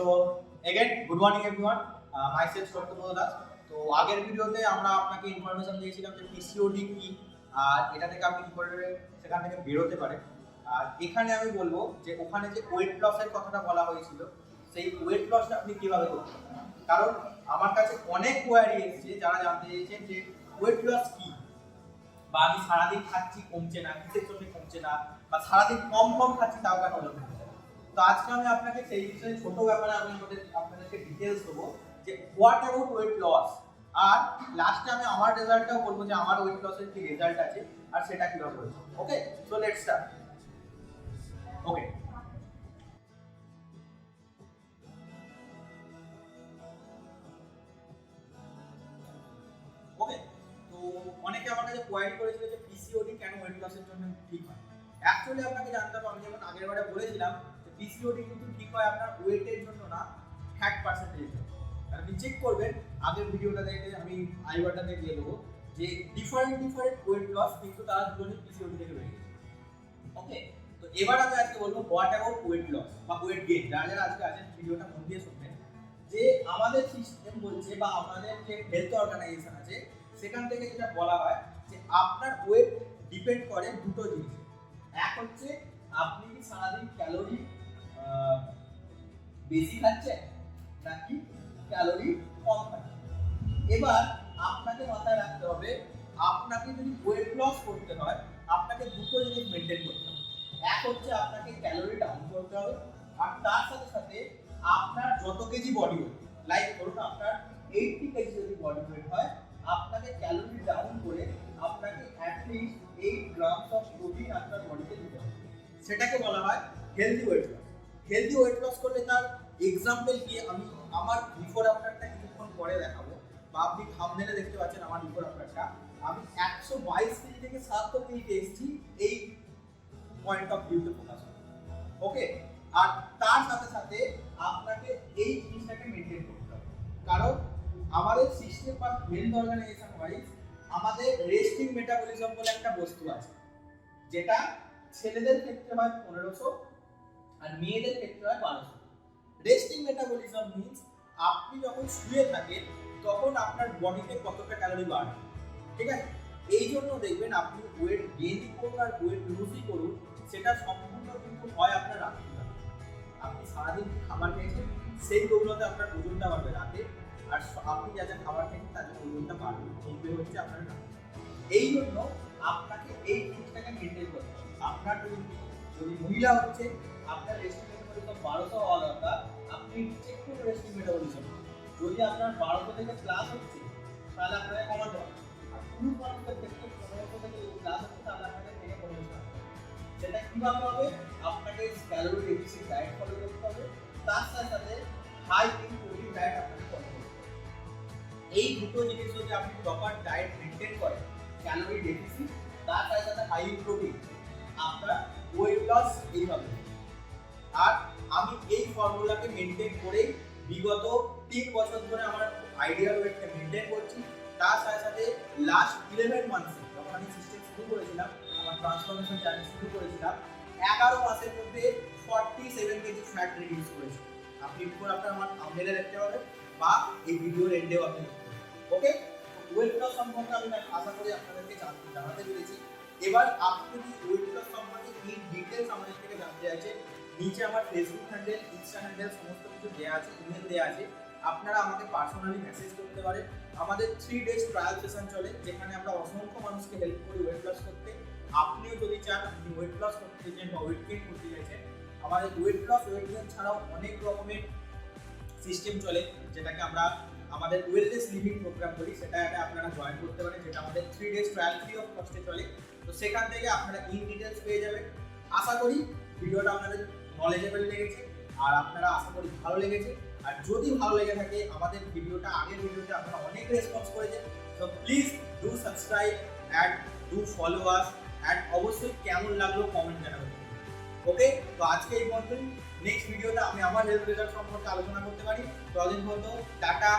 So again good morning everyone, myself Satyabrata Das. তো আগের ভিডিওতে আমরা আপনাকে ইনফরমেশন দিয়েছিলাম যে পিসিওডি কি আর এটা থেকে আপনি কি করে সেখান থেকে বেরোতে পারেন। আর এখানে আমি বলবো যে ওখানে যে ওয়েট লসের কথাটা বলা হয়েছিল, সেই ওয়েট লসটা আপনি কিভাবে করতে পারেন। কারণ আমার কাছে অনেক কোয়ারি এসেছে যারা জানতে চেয়েছেন যে ওয়েট লস কি, বা আমি সারাদিন খাচ্ছি কমছে না, কিসের জন্য কমছে না, বা সারাদিন কম কম খাচ্ছি তাও কেন কমছে না। তো আজকে আমি আপনাকে সেই বিষয়ে ছোট ব্যাপারে আমি আপনাদেরকে ডিটেইলস দেবো যে হোয়াট অ্যাবাউট ওয়েট লস, আর লাস্টে আমি আমার রেজাল্টটাও বলবো যে আমার ওয়েট লসের কি রেজাল্ট আছে আর সেটা কিভাবে হয়েছে। ওকে, সো লেটস স্টার্ট। ওকে, ওকে, তো অনেকে আমার কাছে কোয়ারি করেছিল যে পিসিওডি কেন ওয়েট লসের জন্য ঠিক হয়। অ্যাকচুয়ালি আপনাকে জানতে হবে, আমি যেমন আগের বারে বলেছিলাম যে পিসিওডি কিন্তু ঠিক হয় আপনার ওয়েটের জন্য না, ফ্যাট পার্সেন্টেজের জন্য। আপনি চেক করবেন আগের ভিডিওটা দেখে, আমি আই বাটনে দিয়ে দেবো যে ডিফারেন্ট ওয়েট লস কিন্তু তারা দুজনেই পিসিওডি থেকে বেরিয়ে গেছে। ওকে, তো এবার আমি আজকে বলবো হোয়াট অ্যাবাউট ওয়েট লস বা ওয়েট গেইন। যারা আজকে আছেন ভিডিওটা মন দিয়ে শুনবেন, যে আমাদের সিস্টেম বলছে বা আমাদের যে হেলথ অর্গানাইজেশন আছে সেখান থেকে যেটা বলা হয় যে আপনার ওয়েট ডিপেন্ড করে দুটো জিনিস। এক হচ্ছে আপনি কি সারাদিন ক্যালোরি বেশি খাচ্ছেন নাকি ক্যালোরি কম খাচ্ছেন। এবার আপনাকে মাথায় রাখতে হবে, আপনাকে যদি ওয়েট লস করতে হয় আপনাকে দুটো জিনিস মেনটেন করতে হবে। এক হচ্ছে আপনাকে ক্যালোরি ডাউন করতে হবে, আর তার সাথে সাথে আপনার যত কেজি বডি ওয়েট, লাইক ধরুন আপনার 80 কেজি যদি বডি ওয়েট হয়, আপনাকে ক্যালোরি ডাউন করে আপনাকে অ্যাটলিস্ট 8 গ্রামস অফ প্রোটিন আপনার বডিতে দিতে হবে। সেটাকে বলা হয় healthy weight loss. Healthy weight loss করলে তার এক্সাম্পল কি আমি আমার বিফোর আফটারটা কিছুক্ষণ পরে দেখাবো, বা আপনি থাম্বনেলে দেখতে পাচ্ছেন আমার বিফোর আফটারটা। আমি 122 কেজি থেকে 70 কেজিতে এসেছি এই পয়েন্ট অফ ভিউতে ফোকাস করব। ওকে, আর তার সাথে সাথে আপনাকে এই জিনিসটাকে মেনটেন করতে হবে, কারণ আমাদের সিস্টেম বা হেলথ অর্গানাইজেশন ওয়াইজ আমাদের রেস্টিং মেটাবলিজম বলে একটা বস্তু আছে, যেটা ছেলেদের ক্ষেত্রে হয় 1500 আর মেয়েদের ক্ষেত্রে হয় 1200। রেস্টিং মেটাবলিজম মিন্স আপনি যখন শুয়ে থাকেন তখন আপনার বডিতে কতটা ক্যালোরি বাড়ে, ঠিক আছে। এই জন্য দেখবেন আপনি ওয়েট গেইন করুন আর ওয়েট লুজই করুন, সেটা সম্পূর্ণ কিন্তু হয় আপনার রাত্রিবেলা। আপনি সারাদিন খাবার খেয়েছেন সেই দৌলতে আপনার ওজনটা বাড়বে রাতে, আর আপনি যা যা খাবার খেয়েছেন তাদের ওজনটা বাড়বে, কমবে হচ্ছে আপনার রাতে। এই জন্য আপনাকে এই জিনিসটাকে মেনটেন করতে হবে। আপনার যদি মহিলা হচ্ছে আপনার রেস্টিং মেটাবলিজম 1200 হওয়া দরকার, আপনি চেক করুন রেস্টিং মেটাবলিজম। যদি আপনার 1200 থেকে প্লাস হচ্ছে তাহলে আপনাকে কমাতে হবে, আর পুরুষ মানুষদের ক্ষেত্রে 1500 থেকে প্লাস হচ্ছে তাহলে আপনাকে থেকে কমাতে হবে। সেটা কিভাবে হবে? আপনাকে ক্যালোরি ডেফিসিট ডায়েট ফলো করতে হবে, তার সাথে সাথে হাই ইন প্রোটিন ডায়েট আপনাকে ফলো করতে হবে। এই দুটো জিনিস যদি আপনি প্রপার ডায়েট মেনটেন করেন, ক্যালোরি ডেফিসিট তার সাথে সাথে হাই ইন প্রোটিন, আপনার ওয়েট লস এইভাবে। আর আমি এই ফর্মুলাকে মেনটেন করে বিগত 3 বছর ধরে আমার আইডিয়াল ওয়েটকে মেনটেন করছি। তার সাথে সাথে লাস্ট 11 মান্থসে যখন আমি সিস্টেম শুরু করেছিলাম, আমার ট্রান্সফরমেশন জার্নি শুরু করেছিলাম, 11 মাসের মধ্যে 47 কেজি ফ্যাট রিডিউস করেছি। আপনি বিফোর আপনার আমার থাম্বনেলে দেখতে পাবেন বা এই ভিডিওর এন্ডেও আপনি দেখতে পাবেন। ওকে, ওয়েট লস সম্পর্কে আমি আশা করি আপনাদেরকে জানাতে পেরেছি। এবার আপনি যদি ওয়েট লস সম্পর্কে ইন ডিটেইলস আমাদের থেকে জানতে চাইছেন, নিচে আমার ফেসবুক হ্যান্ডেল, ইনস্টা হ্যান্ডেল সমস্ত কিছু দেওয়া আছে, ইমেল দেওয়া আছে, আপনারা আমাকে পার্সোনালি মেসেজ করতে পারেন। আমাদের 3 ডেজ ট্রায়াল সেশন চলে, যেখানে আমরা অসংখ্য মানুষকে হেল্প করি ওয়েট লস করতে। আপনিও যদি চান, আপনি ওয়েট লস করতে চাইছেন বা ওয়েট গেইন করতে চাইছেন, আমাদের ওয়েট লস ওয়েট গেইন ছাড়াও অনেক রকমের সিস্টেম চলে, যেটাকে আমরা আমাদের ওয়েলনেস লিভিং প্রোগ্রাম করি, সেটা আপনারা জয়েন করতে পারেন, যেটা আমাদের 3 ডেজ ট্রায়াল ফ্রি অফ কস্টে চলে। তো সেখান থেকে আপনারা ইন ডিটেইলস পেয়ে যাবেন। আশা করি ভিডিওটা আপনাদের নলেজেবল লেগেছে আর আপনারা আশা করি ভালো লেগেছে। আর যদি ভালো লেগে থাকে, আমাদের ভিডিওটা আগের ভিডিওতে আপনারা অনেক রেসপন্স করেছেন, so please do subscribe and do follow us, and অবশ্যই কেমন লাগলো কমেন্ট জানাবেন। ওকে, তো আজকে এই পর্যন্তই। নেক্সট ভিডিওতে আমি আমার হেলথ রেজাল্ট সম্পর্কে আলোচনা করতে পারি। ততদিন পর্যন্ত টাটা।